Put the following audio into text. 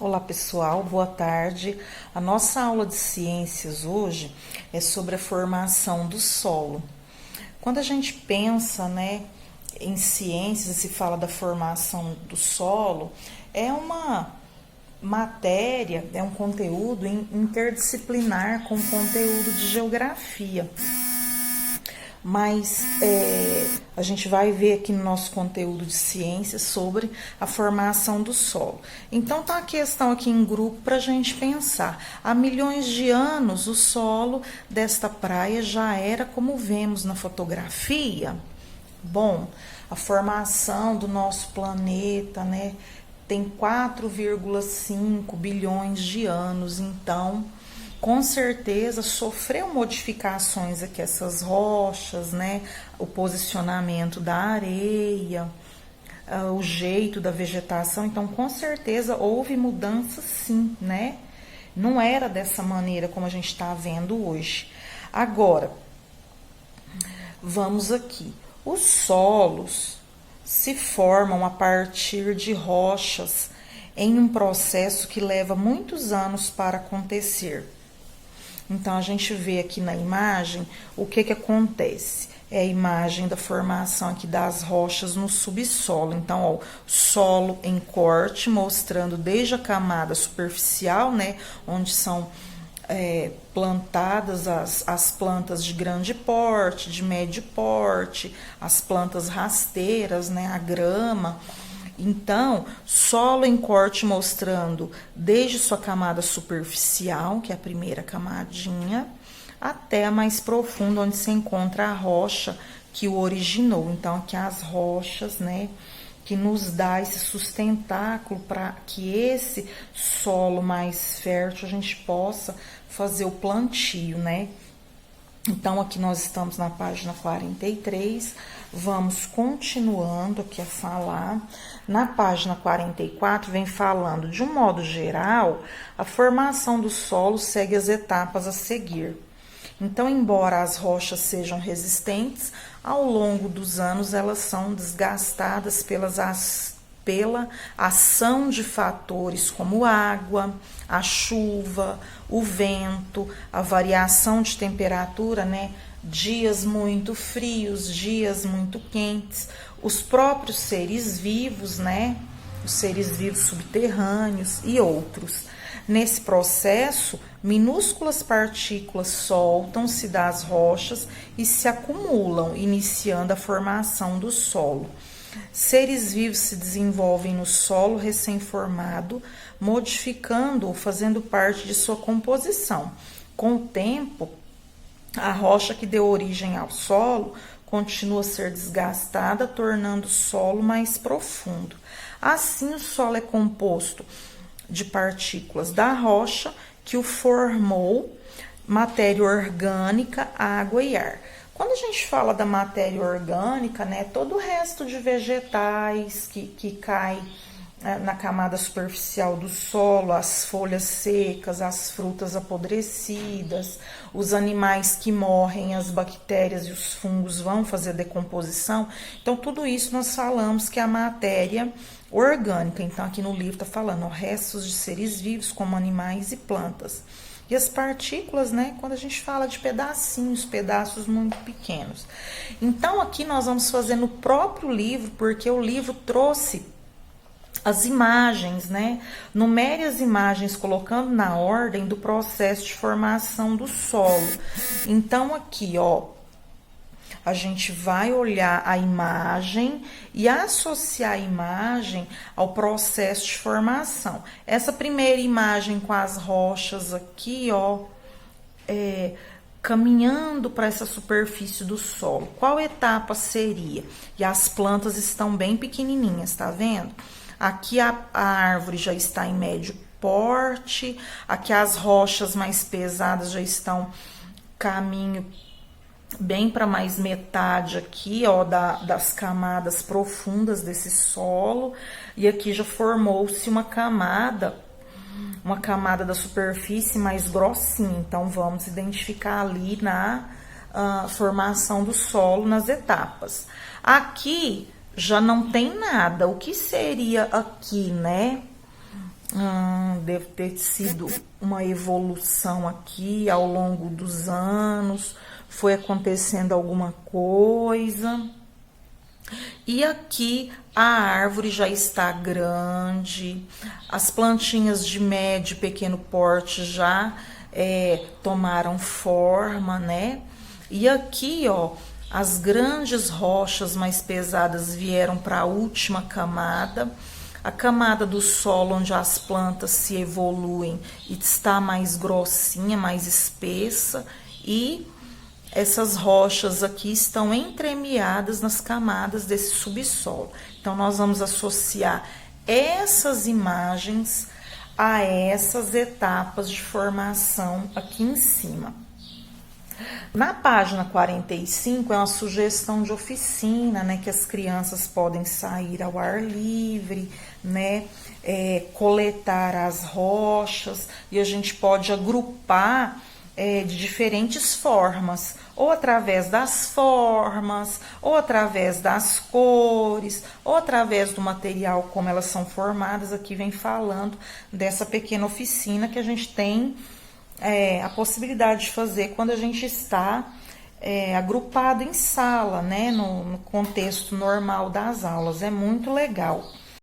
Olá pessoal, boa tarde. A nossa aula de ciências hoje é sobre a formação do solo. Quando a gente pensa, em ciências e se fala da formação do solo, é uma matéria, é um conteúdo interdisciplinar com conteúdo de geografia. Mas a gente vai ver aqui no nosso conteúdo de ciências sobre a formação do solo. Então, tá a questão aqui em grupo para a gente pensar. Há milhões de anos, o solo desta praia já era como vemos na fotografia. Bom, a formação do nosso planeta, tem 4,5 bilhões de anos, então com certeza sofreu modificações aqui, essas rochas, o posicionamento da areia, o jeito da vegetação, então com certeza houve mudanças sim, Não era dessa maneira como a gente está vendo hoje. Agora, vamos aqui. Os solos se formam a partir de rochas em um processo que leva muitos anos para acontecer. Então, a gente vê aqui na imagem o que acontece. É a imagem da formação aqui das rochas no subsolo. Então, ó, solo em corte, mostrando desde a camada superficial, onde são plantadas as plantas de grande porte, de médio porte, as plantas rasteiras, a grama. Então, solo em corte mostrando desde sua camada superficial, que é a primeira camadinha, até a mais profunda, onde se encontra a rocha que o originou. Então, aqui as rochas, que nos dá esse sustentáculo para que esse solo mais fértil a gente possa fazer o plantio, Então, aqui nós estamos na página 43, vamos continuando aqui a falar. Na página 44, vem falando, de um modo geral, a formação do solo segue as etapas a seguir. Então, embora as rochas sejam resistentes, ao longo dos anos elas são desgastadas pela ação de fatores como água, a chuva, o vento, a variação de temperatura, dias muito frios, dias muito quentes, os próprios seres vivos, os seres vivos subterrâneos e outros. Nesse processo, minúsculas partículas soltam-se das rochas e se acumulam, iniciando a formação do solo. Seres vivos se desenvolvem no solo recém-formado, modificando-o, fazendo parte de sua composição. Com o tempo, a rocha que deu origem ao solo continua a ser desgastada, tornando o solo mais profundo. Assim, o solo é composto de partículas da rocha que o formou, matéria orgânica, água e ar. Quando a gente fala da matéria orgânica, todo o resto de vegetais que cai na camada superficial do solo, as folhas secas, as frutas apodrecidas, os animais que morrem, as bactérias e os fungos vão fazer a decomposição. Então, tudo isso nós falamos que é a matéria orgânica. Então, aqui no livro está falando, restos de seres vivos, como animais e plantas. E as partículas, quando a gente fala de pedacinhos, pedaços muito pequenos. Então, aqui nós vamos fazer no próprio livro, porque o livro trouxe as imagens, Numere as imagens colocando na ordem do processo de formação do solo. Então, aqui, ó, a gente vai olhar a imagem e associar a imagem ao processo de formação. Essa primeira imagem com as rochas aqui, ó, caminhando para essa superfície do solo. Qual etapa seria? E as plantas estão bem pequenininhas, tá vendo? Aqui a árvore já está em médio porte, aqui as rochas mais pesadas já estão caminho bem para mais metade aqui, ó, das camadas profundas desse solo, e aqui já formou-se uma camada da superfície mais grossinha. Então, vamos identificar ali na formação do solo, nas etapas. Aqui já não tem nada. O que seria aqui, Deve ter sido uma evolução aqui ao longo dos anos, foi acontecendo alguma coisa. E aqui a árvore já está grande, as plantinhas de médio e pequeno porte já tomaram forma, né? E aqui, ó, as grandes rochas mais pesadas vieram para a última camada. A camada do solo onde as plantas se evoluem está mais grossinha, mais espessa, e essas rochas aqui estão entremeadas nas camadas desse subsolo. Então, nós vamos associar essas imagens a essas etapas de formação aqui em cima. Na página 45 é uma sugestão de oficina, né, que as crianças podem sair ao ar livre, né, coletar as rochas, e a gente pode agrupar de diferentes formas, ou através das formas, ou através das cores, ou através do material como elas são formadas. Aqui vem falando dessa pequena oficina que a gente tem a possibilidade de fazer quando a gente está agrupado em sala, né, no contexto normal das aulas. É muito legal.